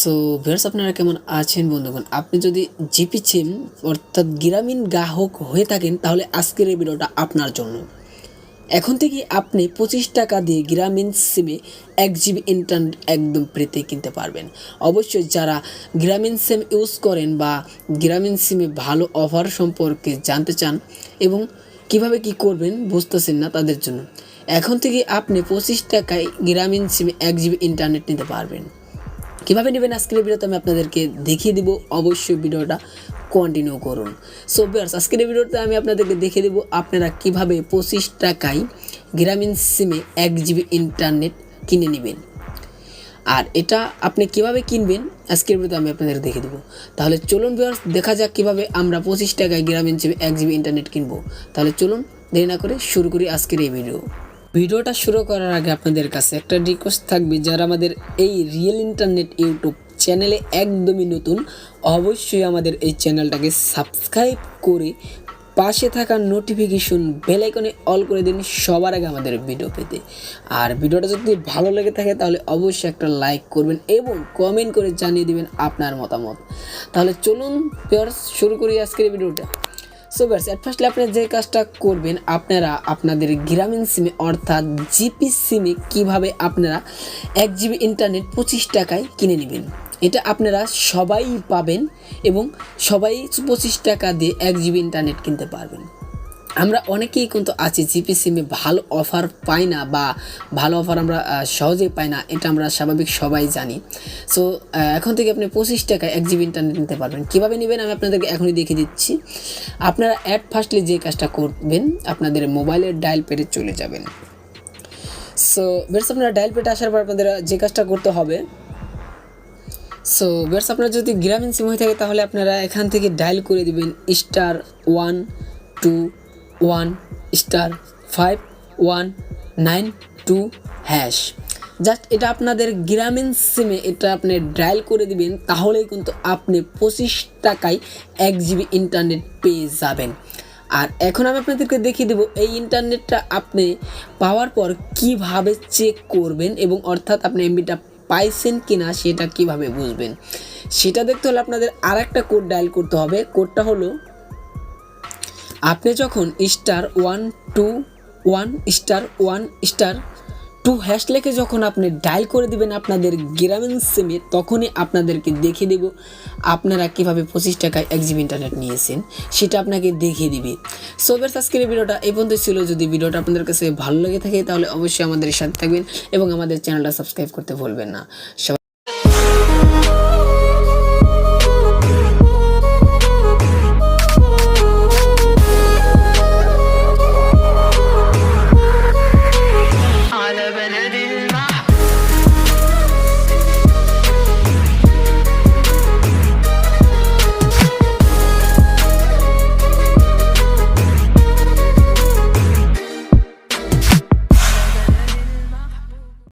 So viewers, আপনারা কেমন আছেন বন্ধুগণ? আপনি যদি জিপি সিম অর্থাৎ গ্রামীণ গ্রাহক হয়ে থাকেন তাহলে আজকের এই ভিডিওটা আপনার জন্য। এখন থেকে আপনি 25 টাকা দিয়ে গ্রামীণ সিমে 1 জিবি ইন্টারনেট একদম ফ্রিতে কিনতে পারবেন। অবশ্যই যারা গ্রামীণ সিম ইউজ করেন বা গ্রামীণ সিমে ভালো অফার সম্পর্কে জানতে চান এবং কিভাবে কি করবেন বুঝতেছেন না, তাদের জন্য এখন থেকে আপনি 25 টাকায় গ্রামীণ সিমে 1 জিবি ইন্টারনেট নিতে পারবেন। কীভাবে নেবেন আজকের ভিডিওতে আমি আপনাদেরকে দেখিয়ে দিব, অবশ্যই ভিডিওটা কন্টিনিউ করুন। সো ভিউয়ার্স, আজকের ভিডিওতে আমি আপনাদেরকে দেখিয়ে দেব আপনারা কিভাবে 25 টাকায় গ্রামীণ সিমে 1 জিবি ইন্টারনেট কিনে নেবেন। আর এটা আপনি কিভাবে কিনবেন আজকের ভিডিওতে আমি আপনাদের দেখিয়ে দেবো। তাহলে চলুন ভিউয়ার্স, দেখা যাক কীভাবে আমরা 25 টাকায় গ্রামীণ সিমে 1 জিবি ইন্টারনেট কিনবো। তাহলে চলুন দেরি না করে শুরু করি আজকের এই ভিডিওটা শুরু করার আগে আপনাদের কাছে একটা রিকোয়েস্ট থাকবে, যারা আমাদের এই রিয়েল ইন্টারনেট ইউটিউব চ্যানেলে একদমই নতুন, অবশ্যই আমাদের এই চ্যানেলটাকে সাবস্ক্রাইব করে পাশে থাকা নোটিফিকেশন বেল আইকনে অল করে দিন সবার আগে আমাদের ভিডিও পেতে। আর ভিডিওটা যদি ভালো লেগে থাকে তাহলে অবশ্যই একটা লাইক করবেন এবং কমেন্ট করে জানিয়ে দিবেন আপনার মতামত। তাহলে চলুন ভিউয়ার্স, শুরু করি আজকের ভিডিওটা। সো ভিউয়ার্স, এট ফার্স্টলি আপনি যে কাজটা করবেন, আপনারা আপনাদের গ্রামীণ সিমে অর্থাৎ জিপি সিমে কীভাবে আপনারা 1 জিবি ইন্টারনেট 25 টাকায় কিনে নেবেন, এটা আপনারা সবাই পাবেন এবং সবাই 25 টাকা দিয়ে 1 জিবি ইন্টারনেট কিনতে পারবেন। আমরা অনেকেই কিন্তু আছি জিপি সিমে ভালো অফার পাই না বা ভালো অফার আমরা সহজেই পাই না, এটা আমরা স্বাভাবিক সবাই জানি। সো এখন থেকে আপনি 25 টাকায় 1 জিবি ইন্টারনেট নিতে পারবেন। কীভাবে নেবেন আমি আপনাদেরকে এখনই দেখিয়ে দিচ্ছি। আপনারা অ্যাট ফার্স্টলি যে কাজটা করবেন, আপনাদের মোবাইলের ডায়াল প্যাডে চলে যাবেন। সো বেশ, আপনারা ডায়াল প্যাডে আসার পর আপনাদের যে কাজটা করতে হবে, সো বেশ, আপনারা যদি গ্রামীণ সিম হয়ে থাকে তাহলে আপনারা এখান থেকে ডায়াল করে দিবেন *121*519(#). জাস্ট এটা আপনাদের গ্রামীণ সিমে এটা আপনি ডায়াল করে দিবেন, তাহলেই কিন্তু আপনি 25 টাকায় 1 জিবি ইন্টারনেট পেয়ে যাবেন। আর এখন আমি আপনাদেরকে দেখিয়ে দেবো এই ইন্টারনেটটা আপনি পাওয়ার পর কিভাবে চেক করবেন এবং অর্থাৎ আপনি এমবিটা পাইছেন কিনা সেটা কিভাবে বুঝবেন। সেটা দেখতে হলে আপনাদের আর একটা কোড ডায়াল করতে হবে। কোডটা হলো, আপনি যখন *121*1*2# লিখে যখন আপনি ডায়াল করে দিবেন আপনাদের গ্রামীণ সিমে, তখনই আপনাদেরকে দেখিয়ে দেব আপনারা কীভাবে 25 টাকায় 1 জিবি ইন্টারনেট নিয়েছেন, সেটা আপনাকে দেখিয়ে দিবে। সো ভিউয়ার্স, আজকের ভিডিওটা এই পর্যন্ত ছিল। যদি ভিডিওটা আপনাদের কাছে ভালো লেগে থাকে তাহলে অবশ্যই আমাদের সাথে থাকবেন এবং আমাদের চ্যানেলটা সাবস্ক্রাইব করতে ভুলবেন না।